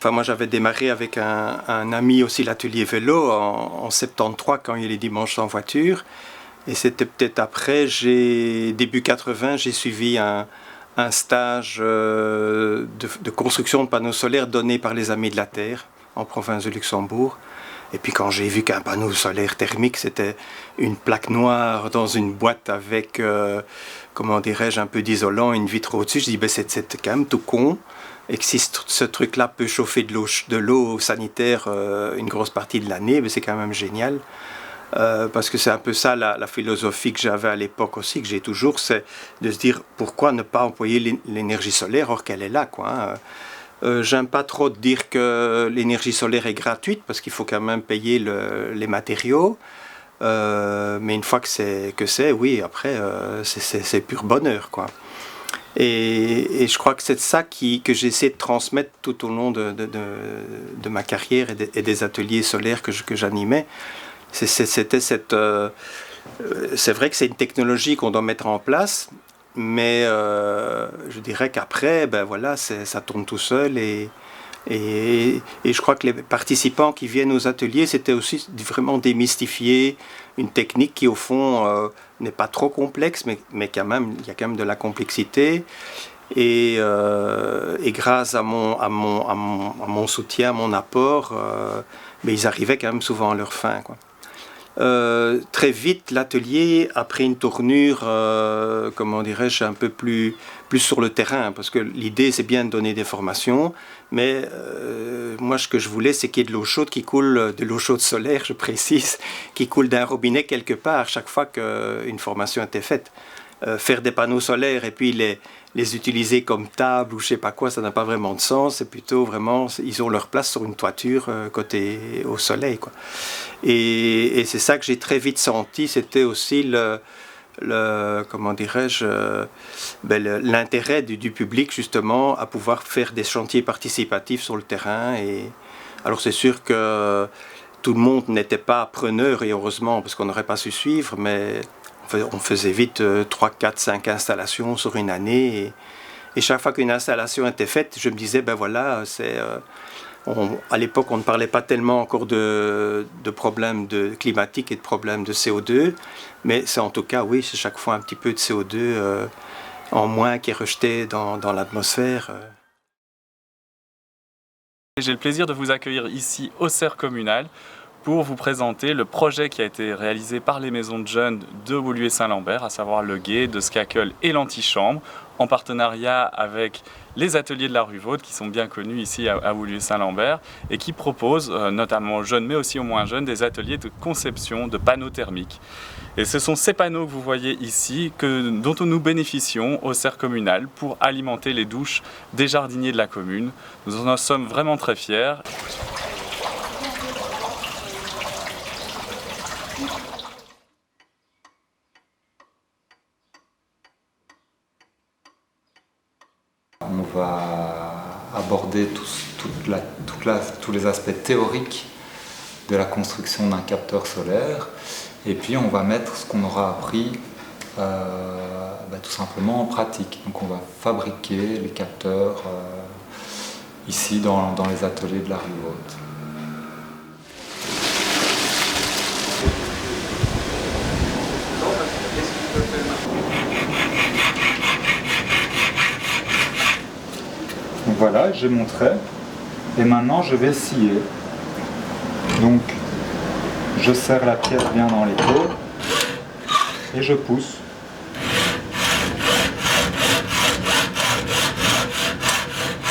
Enfin, moi, j'avais démarré avec un ami aussi l'atelier vélo en 73 quand il y a les dimanches en voiture. Et c'était peut-être après, début 80, j'ai suivi un stage de construction de panneaux solaires donné par les Amis de la Terre en province de Luxembourg. Et puis quand j'ai vu qu'un panneau solaire thermique, c'était une plaque noire dans une boîte avec, comment dirais-je, un peu d'isolant, une vitre au-dessus, je dis, ben, c'est quand même tout con. Et que si ce truc-là peut chauffer de l'eau sanitaire une grosse partie de l'année, ben, c'est quand même génial. Parce que c'est un peu ça la philosophie que j'avais à l'époque aussi, que j'ai toujours, c'est de se dire pourquoi ne pas employer l'énergie solaire or qu'elle est là, quoi. J'aime pas trop dire que l'énergie solaire est gratuite parce qu'il faut quand même payer les matériaux. Mais une fois que c'est, oui, après, c'est pur bonheur, quoi. Et je crois que c'est ça que j'ai essayé de transmettre tout au long de ma carrière et des ateliers solaires que j'animais. C'était cette... c'est vrai que c'est une technologie qu'on doit mettre en place, mais je dirais qu'après, ben voilà, ça tourne tout seul et je crois que les participants qui viennent aux ateliers, c'était aussi vraiment démystifier une technique qui, au fond, n'est pas trop complexe, mais quand même, il y a quand même de la complexité. Et grâce à mon soutien, à mon apport, mais ils arrivaient quand même souvent à leur fin, quoi. Très vite, l'atelier a pris une tournure, comment dirais-je, un peu plus sur le terrain, parce que l'idée, c'est bien de donner des formations, mais moi, ce que je voulais, c'est qu'il y ait de l'eau chaude qui coule, de l'eau chaude solaire, je précise, qui coule d'un robinet quelque part chaque fois qu'une formation était faite. Faire des panneaux solaires et puis les utiliser comme table ou je sais pas quoi, ça n'a pas vraiment de sens. C'est plutôt vraiment, ils ont leur place sur une toiture côté au soleil, quoi. Et c'est ça que j'ai très vite senti. C'était aussi comment dirais-je, l'intérêt du public justement à pouvoir faire des chantiers participatifs sur le terrain. Et alors c'est sûr que tout le monde n'était pas preneur et heureusement parce qu'on n'aurait pas su suivre, mais on faisait vite 3, 4, 5 installations sur une année et chaque fois qu'une installation était faite, je me disais, ben voilà, à l'époque, on ne parlait pas tellement encore de problèmes climatiques et de problèmes de CO2, mais c'est en tout cas, oui, c'est chaque fois un petit peu de CO2 en moins qui est rejeté dans l'atmosphère. J'ai le plaisir de vous accueillir ici au Cerf communal pour vous présenter le projet qui a été réalisé par les maisons de jeunes de Woluwe-Saint-Lambert, à savoir le Gué, de Skakel et l'Antichambre, en partenariat avec les ateliers de la rue Vaude qui sont bien connus ici à Woluwe-Saint-Lambert et qui proposent, notamment aux jeunes mais aussi aux moins jeunes, des ateliers de conception de panneaux thermiques. Et ce sont ces panneaux que vous voyez ici dont nous bénéficions au Cerf communal pour alimenter les douches des jardiniers de la commune. Nous en sommes vraiment très fiers. On va aborder tous les aspects théoriques de la construction d'un capteur solaire et puis on va mettre ce qu'on aura appris tout simplement en pratique. Donc on va fabriquer les capteurs ici dans les ateliers de la rue Vaude. Voilà, j'ai mon trait et maintenant je vais scier. Donc je serre la pièce bien dans l'épaule et je pousse.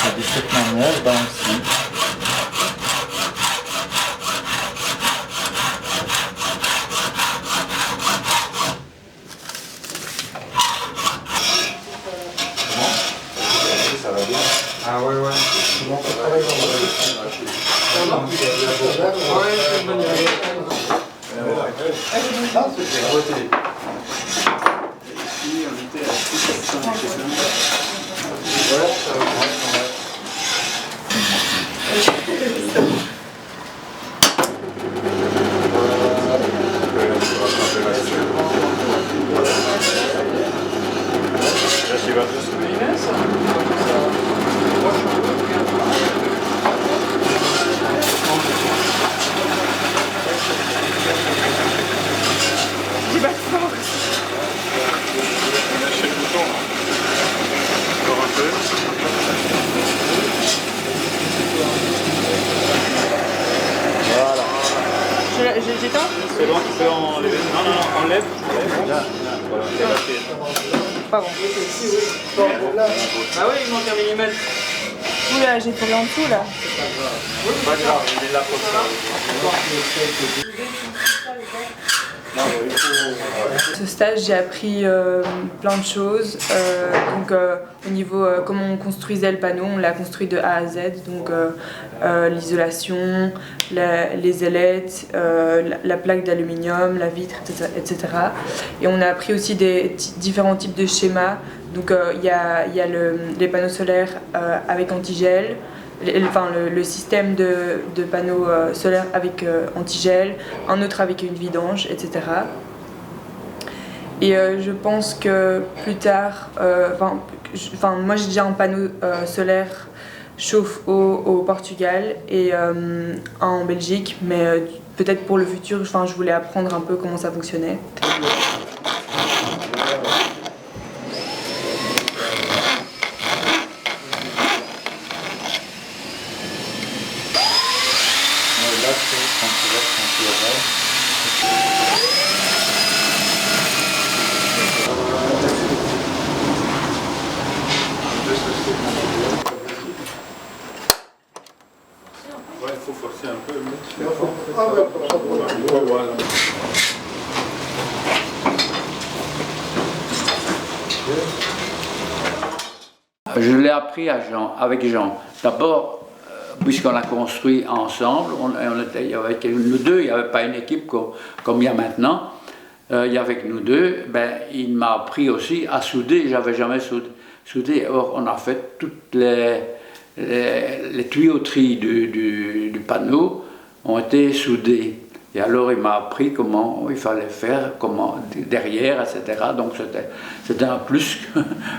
Et de cette manière, on scie. Ça va bien. Ah ouais. Comment on travaille dans le... c'est une bonne idée. Ah, c'est bien. C'est bon, tu peux enlever. Non, non, non, enlève. Voilà, c'est passé. Pas bon. Ah oui, il manque un millimètre. Oula, j'ai tombé en dessous là. Pas grave, il est là pour ça. Ce stage, j'ai appris plein de choses. Au niveau comment on construisait le panneau, on l'a construit de A à Z. Donc l'isolation, les ailettes, la plaque d'aluminium, la vitre, etc. Et on a appris aussi des différents types de schémas. Donc il y a les panneaux solaires avec antigel. Le système de panneaux solaires avec antigel, un autre avec une vidange, etc. Et je pense que plus tard, moi j'ai déjà un panneau solaire chauffe-eau au Portugal et en Belgique, mais peut-être pour le futur, je voulais apprendre un peu comment ça fonctionnait. Ouais, il faut forcer un peu. Je l'ai appris avec Jean. D'abord, puisqu'on a construit ensemble, il y avait nous deux, il n'y avait pas une équipe comme il y a maintenant. Il y avait nous deux, il m'a appris aussi à souder, je n'avais jamais soudé. Or, on a fait toutes les tuyauteries du panneau ont été soudées. Et alors il m'a appris comment il fallait faire, comment derrière, etc. Donc c'était un plus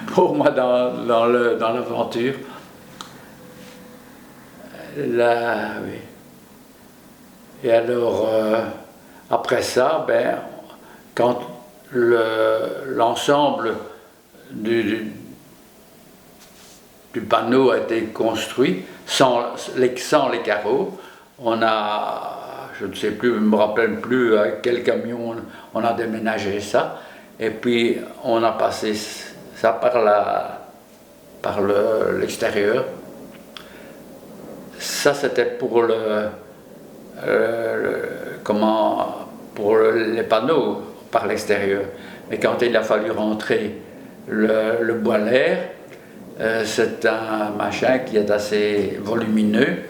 pour moi dans l'aventure. Là, oui. Et alors, après ça, quand l'ensemble du panneau a été construit, sans les carreaux, on a, je ne sais plus, je ne me rappelle plus à quel camion on a déménagé ça, et puis on a passé ça par l'extérieur. Ça c'était pour pour les panneaux par l'extérieur. Mais quand il a fallu rentrer le bois l'air, c'est un machin qui est assez volumineux.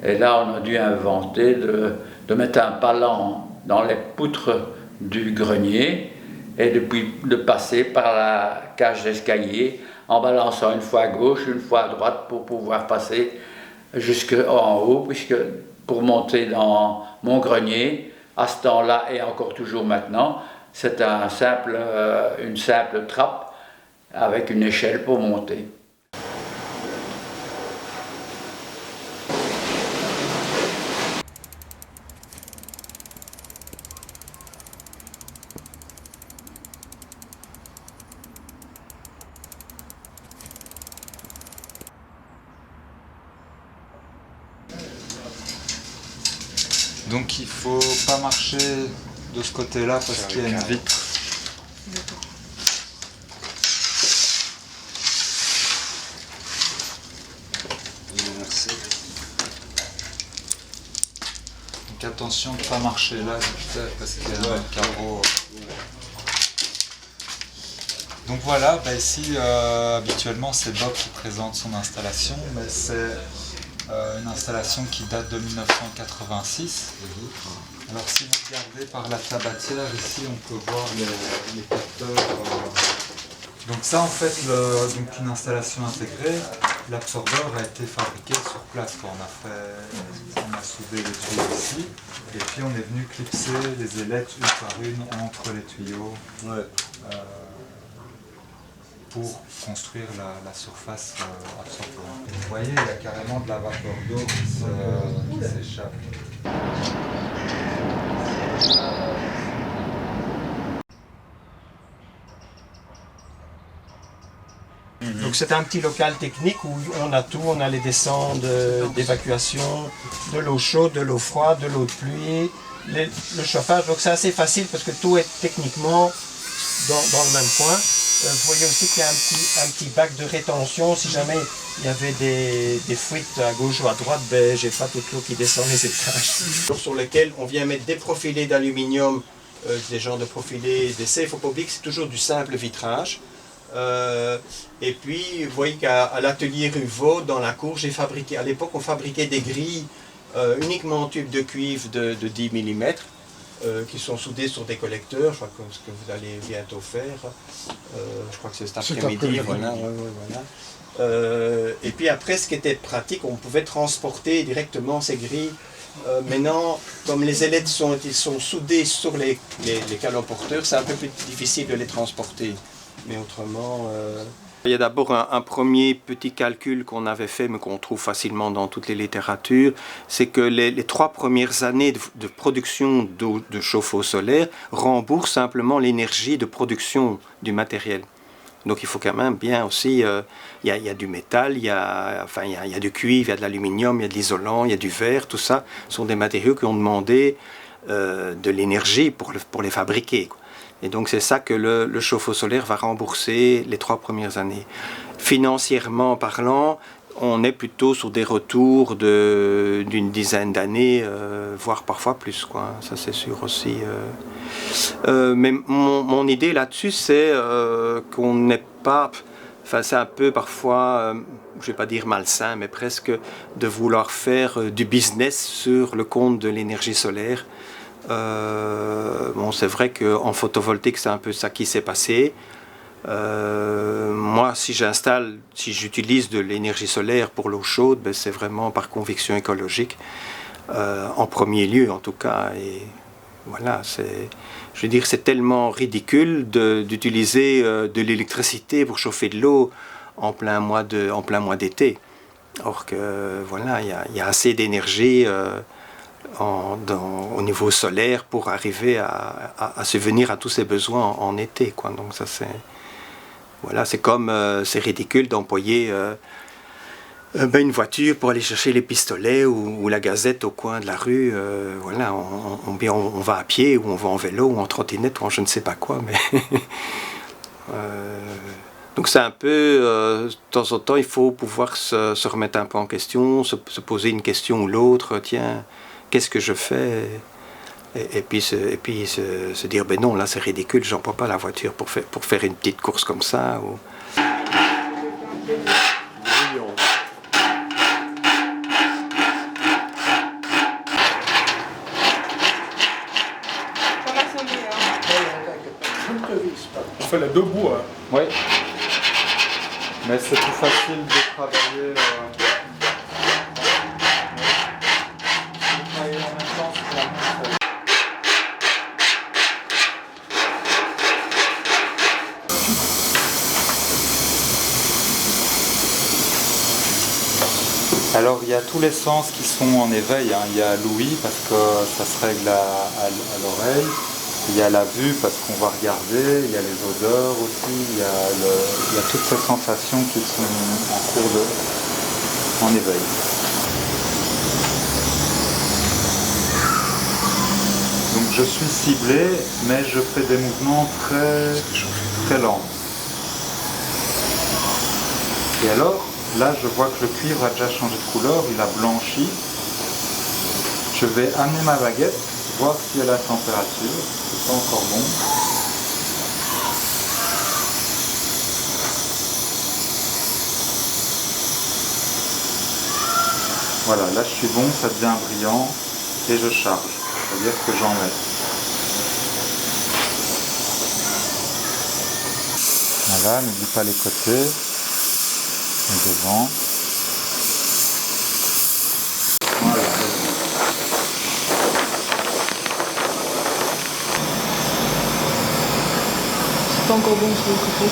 Et là, on a dû inventer de mettre un palan dans les poutres du grenier et de passer par la cage d'escalier en balançant une fois à gauche, une fois à droite pour pouvoir passer jusqu'en haut, puisque pour monter dans mon grenier, à ce temps-là et encore toujours maintenant, c'est une simple trappe avec une échelle pour monter. Donc il ne faut pas marcher de ce côté-là parce qu'il y a une vitre. Merci. Donc attention de ne pas marcher là parce qu'il y a un carreau. Donc voilà, ici habituellement c'est Bob qui présente son installation, mais c'est une installation qui date de 1986. Alors si vous regardez par la tabatière ici, on peut voir les capteurs. Donc ça en fait, donc une installation intégrée, l'absorbeur a été fabriqué sur place quand on a soudé les tuyaux ici, et puis on est venu clipser les ailettes une par une entre les tuyaux. Ouais. Pour construire la surface absorbante. Vous voyez, il y a carrément de la vapeur d'eau qui s'échappe. Donc c'est un petit local technique où on a tout, on a les descentes d'évacuation, de l'eau chaude, de l'eau froide, de l'eau de pluie, le chauffage. Donc c'est assez facile parce que tout est techniquement dans le même point. Vous voyez aussi qu'il y a un petit bac de rétention. Si jamais il y avait des fuites à gauche ou à droite, ben, j'ai pas toute l'eau qui descend les étages. Sur lequel on vient mettre des profilés d'aluminium, des genres de profilés d'essai. Il ne faut pas oublier que c'est toujours du simple vitrage. Et puis, vous voyez qu'à l'atelier Ruvaux, dans la cour, j'ai fabriqué, à l'époque, on fabriquait des grilles uniquement en tube de cuivre de 10 mm. Qui sont soudés sur des collecteurs, je crois que ce que vous allez bientôt faire, je crois que c'est cet après-midi, voilà. Et puis après, ce qui était pratique, on pouvait transporter directement ces grilles. Maintenant, comme les ailettes sont soudées sur les caloporteurs, c'est un peu plus difficile de les transporter, mais autrement... Il y a d'abord un premier petit calcul qu'on avait fait, mais qu'on trouve facilement dans toutes les littératures, c'est que les 3 premières années de production de chauffe-eau solaire remboursent simplement l'énergie de production du matériel. Donc il faut quand même bien aussi, il y a du métal, il y a du cuivre, il y a de l'aluminium, il y a de l'isolant, il y a du verre, tout ça sont des matériaux qui ont demandé de l'énergie pour les fabriquer, quoi. Et donc c'est ça que le chauffe-eau solaire va rembourser les 3 premières années. Financièrement parlant, on est plutôt sur des retours d'une dizaine d'années, voire parfois plus, quoi. Ça c'est sûr aussi. Mais mon idée là-dessus, c'est qu'on n'est pas... Enfin, c'est un peu parfois, je ne vais pas dire malsain, mais presque de vouloir faire du business sur le compte de l'énergie solaire. Bon, c'est vrai qu'en photovoltaïque, c'est un peu ça qui s'est passé. Moi, si j'utilise de l'énergie solaire pour l'eau chaude, ben, c'est vraiment par conviction écologique, en premier lieu en tout cas. Et voilà, je veux dire, c'est tellement ridicule d'utiliser de l'électricité pour chauffer de l'eau en plein mois d'été. Or que voilà, il y a assez d'énergie au niveau solaire pour arriver à subvenir à tous ses besoins en été, quoi. Donc ça c'est voilà, c'est comme c'est ridicule d'employer une voiture pour aller chercher les pistolets ou la gazette au coin de la rue. Voilà, on va à pied ou on va en vélo ou en trottinette ou en je ne sais pas quoi, mais donc c'est un peu, de temps en temps, il faut pouvoir se remettre un peu en question, se poser une question ou l'autre, tiens, qu'est-ce que je fais? Et puis se dire, ben non, là c'est ridicule, j'emploie pas la voiture pour faire une petite course comme ça. Ou... On fait les 2 bouts. Hein. Oui. Mais c'est plus facile de travailler. Alors il y a tous les sens qui sont en éveil, hein. Il y a l'ouïe parce que ça se règle à l'oreille, il y a la vue parce qu'on va regarder, il y a les odeurs aussi, il y a toutes ces sensations qui sont en éveil. Donc je suis ciblé, mais je fais des mouvements très lents. Et alors, là, je vois que le cuivre a déjà changé de couleur, il a blanchi. Je vais amener ma baguette, voir si elle a la température. C'est pas encore bon. Voilà, là je suis bon, ça devient brillant et je charge. C'est-à-dire que j'en mets. Voilà, n'oublie pas les côtés. Et devant. Voilà. C'est pas encore bon sur le côté.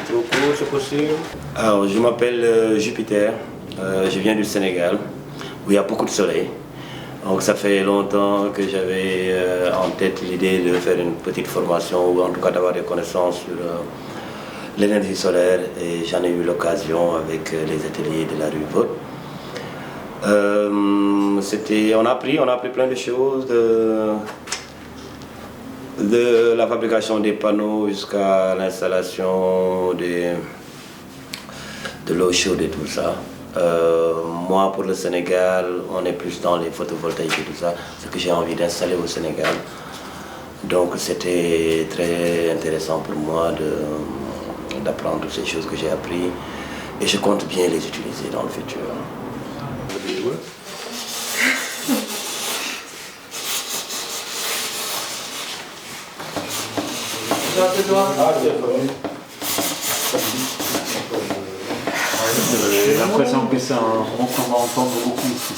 Trop court, c'est possible. Alors, je m'appelle Jupiter. Je viens du Sénégal, où il y a beaucoup de soleil. Donc ça fait longtemps que j'avais en tête l'idée de faire une petite formation ou en tout cas d'avoir des connaissances sur l'énergie solaire et j'en ai eu l'occasion avec les ateliers de la rue Vaud. On a appris plein de choses, de la fabrication des panneaux jusqu'à l'installation de l'eau chaude et tout ça. Moi, pour le Sénégal, on est plus dans les photovoltaïques et tout ça, ce que j'ai envie d'installer au Sénégal. Donc c'était très intéressant pour moi d'apprendre toutes ces choses que j'ai apprises et je compte bien les utiliser dans le futur. J'ai l'impression que c'est un son qu'on va entendre beaucoup ici.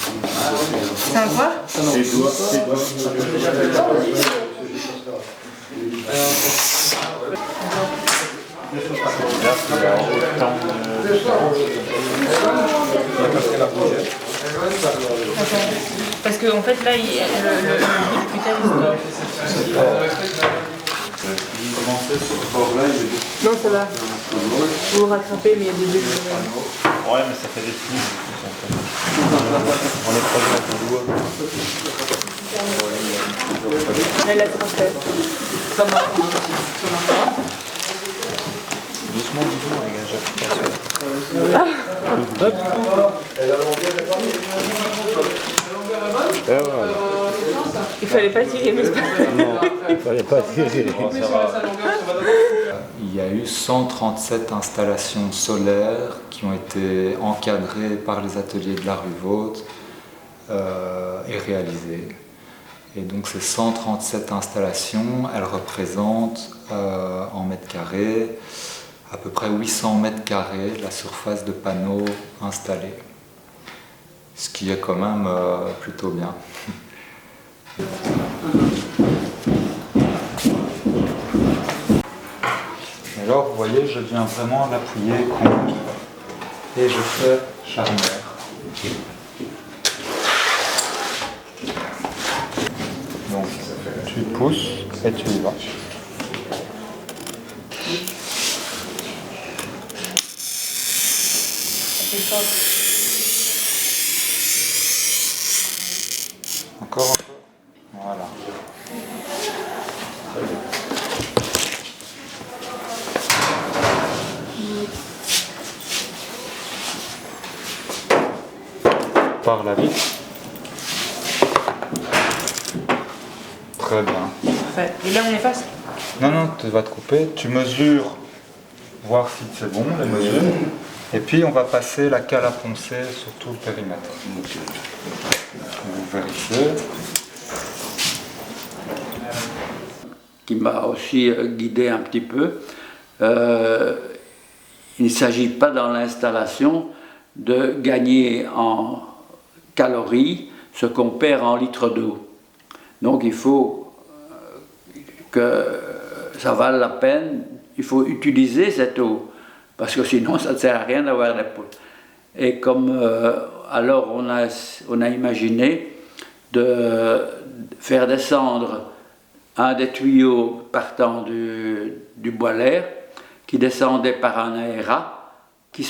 C'est un quoi? Les doigts. Parce qu'en fait là, le putain non, ça va. Vous vous rattrapez, mais il y a des bulles. Ouais, mais ça fait des flux. On est proche avec le doigt. Elle l'a transfert. Ça marche. Doucement, les gars, Il fallait pas tirer, mais c'est pas... Non, il fallait pas tirer. Il y a eu 137 installations solaires qui ont été encadrées par les ateliers de la rue Vaud et réalisées. Et donc ces 137 installations, elles représentent en mètres carrés à peu près 800 mètres carrés de la surface de panneaux installés. Ce qui est quand même plutôt bien. Alors vous voyez, je viens vraiment l'appuyer contre et je fais charnière. Donc tu pousses et tu y vas. Encore un peu. Voilà. Par la vis. Très bien. Parfait. Et là, on efface? Non, non, tu vas te couper. Tu mesures, voir si c'est bon, les mesures. Et puis, on va passer la cale à poncer sur tout le périmètre. Vous vérifiez. Qui m'a aussi guidé un petit peu. Il ne s'agit pas dans l'installation de gagner en calories ce qu'on perd en litres d'eau. Donc il faut que ça vale la peine, il faut utiliser cette eau, parce que sinon ça ne sert à rien d'avoir des poules. Et comme alors on a imaginé de faire descendre un des tuyaux partant du boiler, qui descendait par un aérat, qui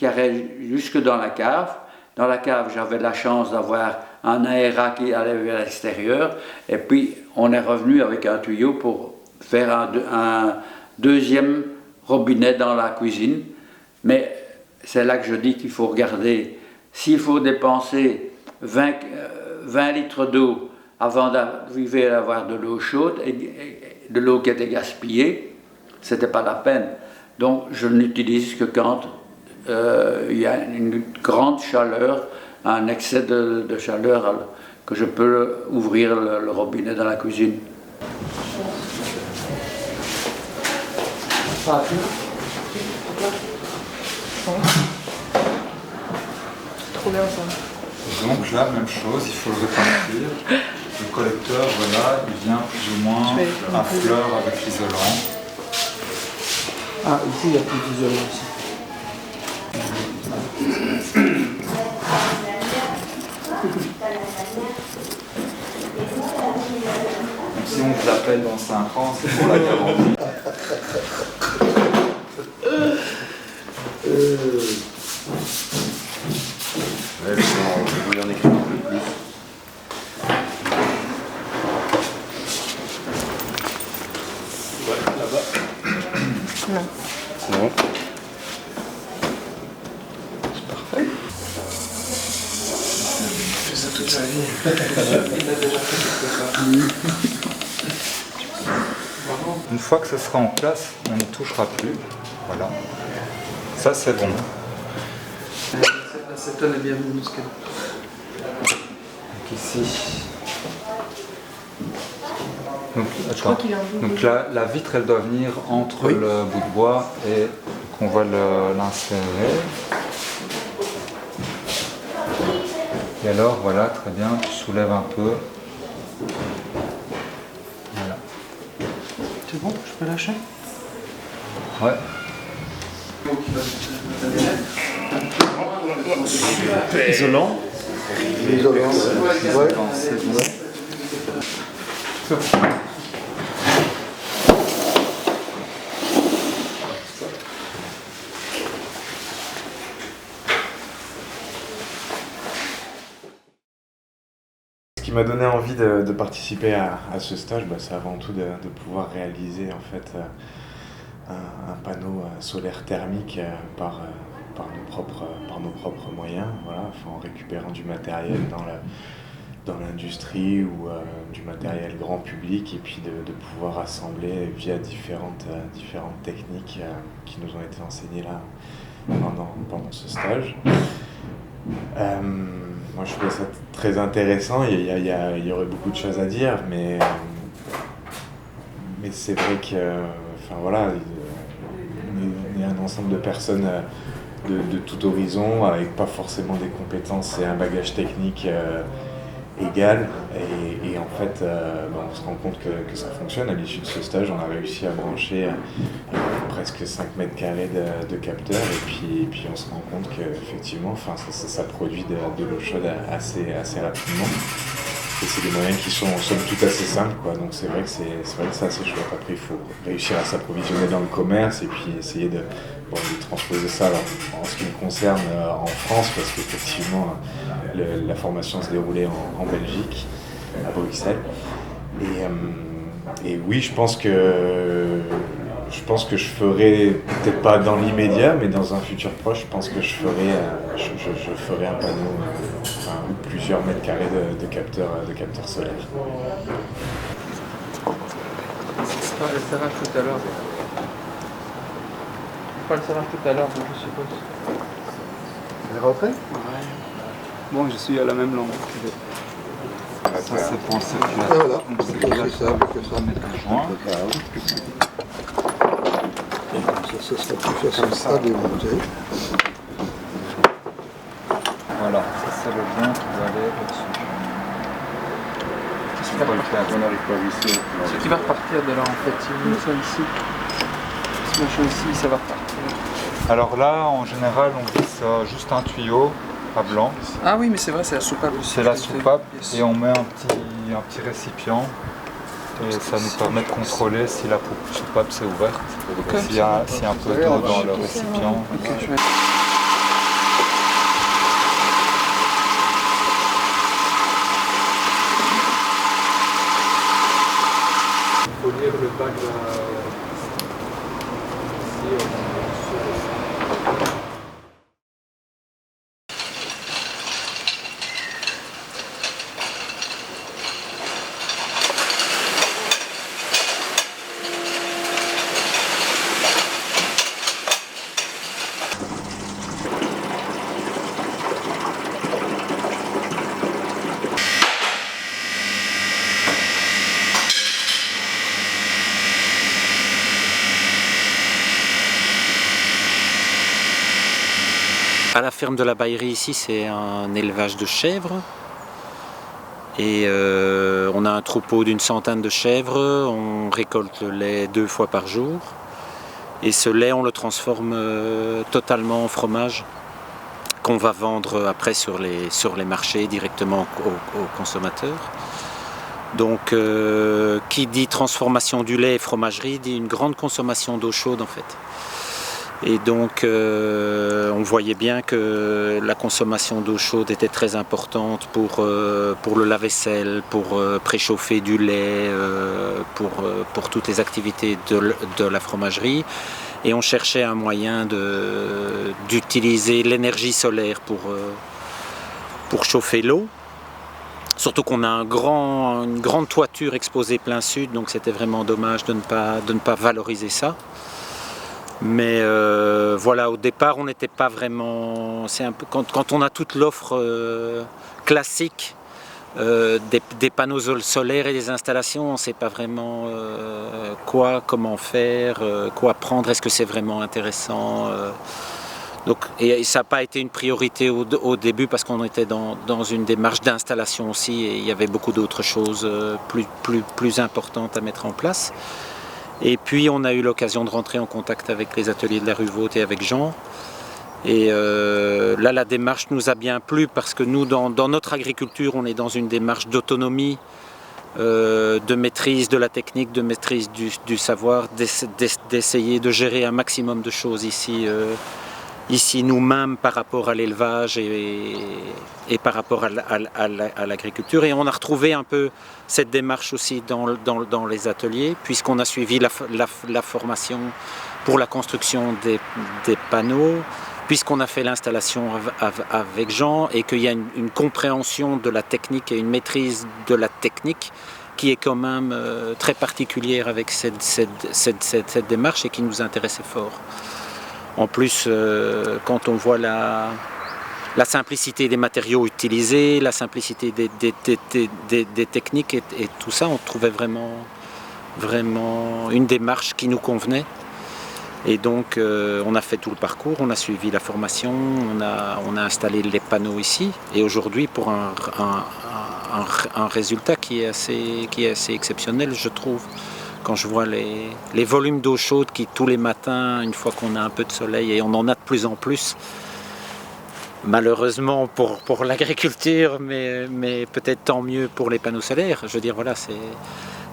allait jusque dans la cave. Dans la cave, j'avais la chance d'avoir un aérat qui allait vers l'extérieur, et puis on est revenu avec un tuyau pour faire un deuxième robinet dans la cuisine. Mais c'est là que je dis qu'il faut regarder, s'il faut dépenser 20 litres d'eau avant d'arriver à avoir de l'eau chaude, et de l'eau qui était gaspillée, c'était pas la peine. Donc je n'utilise que quand il y a une grande chaleur, un excès de chaleur, que je peux ouvrir le robinet dans la cuisine. Trop bien ça. Donc là, même chose, il faut le répartir. Le collecteur, voilà, il vient plus ou moins à fleur avec l'isolant. Ah, ici il y a plus d'isolant aussi. Donc si on vous appelle dans 5 ans, c'est pour la garantie. Non. Non. C'est parfait. Il fait ça toute sa vie. Une fois que ce sera en place, on n'y touchera plus. Voilà. Ça, c'est bon. L'acétone est bien minuscule. Donc ici. Donc, Je crois qu'il est un peu. donc la vitre, elle doit venir entre le bout de bois et qu'on va l'insérer. Et alors, voilà, très bien, tu soulèves un peu. Voilà. C'est bon, je peux lâcher? Ouais. Isolant. Isolant, ouais. Ce qui m'a donné envie de participer à ce stage, c'est avant tout de pouvoir réaliser en fait un panneau solaire thermique par nos propres moyens, voilà, en récupérant du matériel dans l'industrie ou du matériel grand public, et puis de pouvoir assembler via différentes techniques qui nous ont été enseignées là pendant ce stage. Moi je trouvais ça très intéressant, il y aurait beaucoup de choses à dire, mais c'est vrai que voilà, on est un ensemble de personnes de tout horizon, avec pas forcément des compétences et un bagage technique égal, et en fait on se rend compte que ça fonctionne. À l'issue de ce stage, on a réussi à brancher presque 5 mètres carrés de capteurs, et puis on se rend compte qu'effectivement ça produit de l'eau chaude assez rapidement, et c'est des moyens qui sont somme toute assez simples, quoi. Donc c'est vrai que c'est assez chouette. Après il faut réussir à s'approvisionner dans le commerce, et puis essayer de transposer ça en ce qui me concerne en France, parce qu'effectivement la formation se déroulait en Belgique, à Bruxelles, et oui, je pense que je ferai, peut-être pas dans l'immédiat, mais dans un futur proche, je pense que je ferai un panneau, ou plusieurs mètres carrés de capteurs solaires. Ce sera le serrage tout à l'heure. Pas le serrage tout à l'heure, je suppose. Elle est rentrée? Ouais. Bon, je suis à la même langue. Ça, c'est pour le circulateur. Ah, voilà. Donc c'est déjà ça, on va mettre le joint. Ça sera plus facile à démonter. Voilà, ça c'est le joint qui va aller au-dessus. Ce qui va repartir de là en fait, si vous mettez ça ici, ce machin ici, ça va repartir. Alors là, en général, on glisse juste un tuyau à blanc. Ah oui, mais c'est vrai, c'est la soupape. C'est la soupape, et on met un petit récipient, et ça nous permet de contrôler si la soupape s'est ouverte, s'il y a un peu d'eau dans le récipient. Il faut lire le bac là. À la ferme de la Baillerie ici, c'est un élevage de chèvres, et on a un troupeau d'une centaine de chèvres. On récolte le lait 2 fois par jour, et ce lait on le transforme totalement en fromage qu'on va vendre après sur les marchés directement aux consommateurs. Donc qui dit transformation du lait et fromagerie dit une grande consommation d'eau chaude en fait. Et donc on voyait bien que la consommation d'eau chaude était très importante pour le lave-vaisselle, pour préchauffer du lait, pour toutes les activités de la fromagerie. Et on cherchait un moyen d'utiliser l'énergie solaire pour chauffer l'eau. Surtout qu'on a une grande toiture exposée plein sud, donc c'était vraiment dommage de ne pas valoriser ça. Mais voilà, au départ, on n'était pas vraiment... C'est un peu, quand on a toute l'offre classique des panneaux solaires et des installations, on ne sait pas vraiment comment faire, quoi prendre, est-ce que c'est vraiment intéressant. Donc, et ça n'a pas été une priorité au début parce qu'on était dans une démarche d'installation aussi et il y avait beaucoup d'autres choses plus importantes à mettre en place. Et puis on a eu l'occasion de rentrer en contact avec les ateliers de la rue Vaught et avec Jean. Et là la démarche nous a bien plu parce que nous dans notre agriculture on est dans une démarche d'autonomie, de maîtrise de la technique, de maîtrise du savoir, d'essayer de gérer un maximum de choses ici nous-mêmes par rapport à l'élevage et par rapport à l'agriculture. Et on a retrouvé un peu cette démarche aussi dans les ateliers, puisqu'on a suivi la formation pour la construction des panneaux, puisqu'on a fait l'installation avec Jean et qu'il y a une compréhension de la technique et une maîtrise de la technique qui est quand même très particulière avec cette démarche et qui nous intéressait fort. En plus, quand on voit la simplicité des matériaux utilisés, la simplicité des techniques et tout ça, on trouvait vraiment une démarche qui nous convenait. Et donc, on a fait tout le parcours, on a suivi la formation, on a installé les panneaux ici. Et aujourd'hui, pour un résultat qui est assez exceptionnel, je trouve. Quand je vois les volumes d'eau chaude qui tous les matins, une fois qu'on a un peu de soleil, et on en a de plus en plus, malheureusement pour l'agriculture, mais peut-être tant mieux pour les panneaux solaires. Je veux dire, voilà,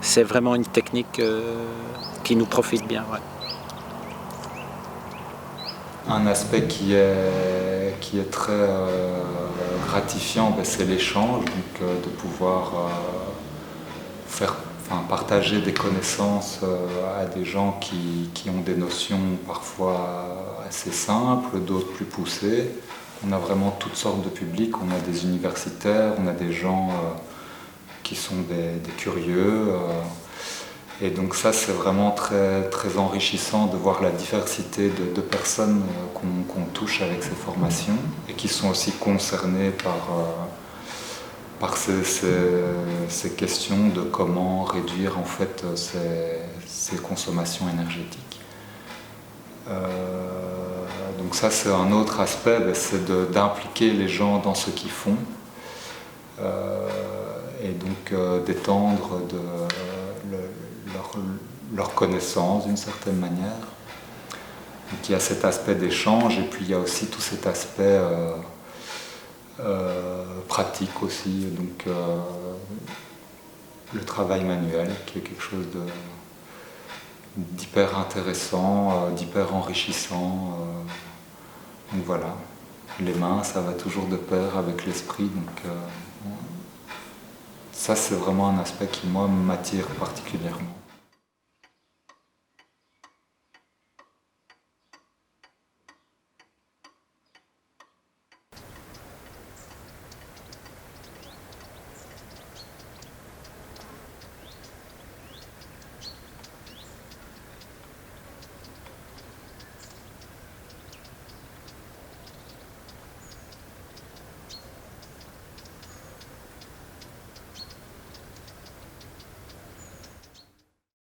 c'est vraiment une technique qui nous profite bien. Ouais. Un aspect qui est très gratifiant, c'est l'échange, donc de pouvoir partager des connaissances à des gens qui ont des notions parfois assez simples, d'autres plus poussées. On a vraiment toutes sortes de publics, on a des universitaires, on a des gens qui sont des curieux. Et donc ça, c'est vraiment très, très enrichissant de voir la diversité de personnes qu'on touche avec ces formations et qui sont aussi concernées par ces questions de comment réduire en fait ces consommations énergétiques. Donc ça c'est un autre aspect, c'est d'impliquer les gens dans ce qu'ils font et donc d'étendre leur connaissance d'une certaine manière. Donc il y a cet aspect d'échange et puis il y a aussi tout cet aspect pratique aussi, donc le travail manuel qui est quelque chose d'hyper intéressant, d'hyper enrichissant. Donc voilà, les mains ça va toujours de pair avec l'esprit, donc ça c'est vraiment un aspect qui moi m'attire particulièrement.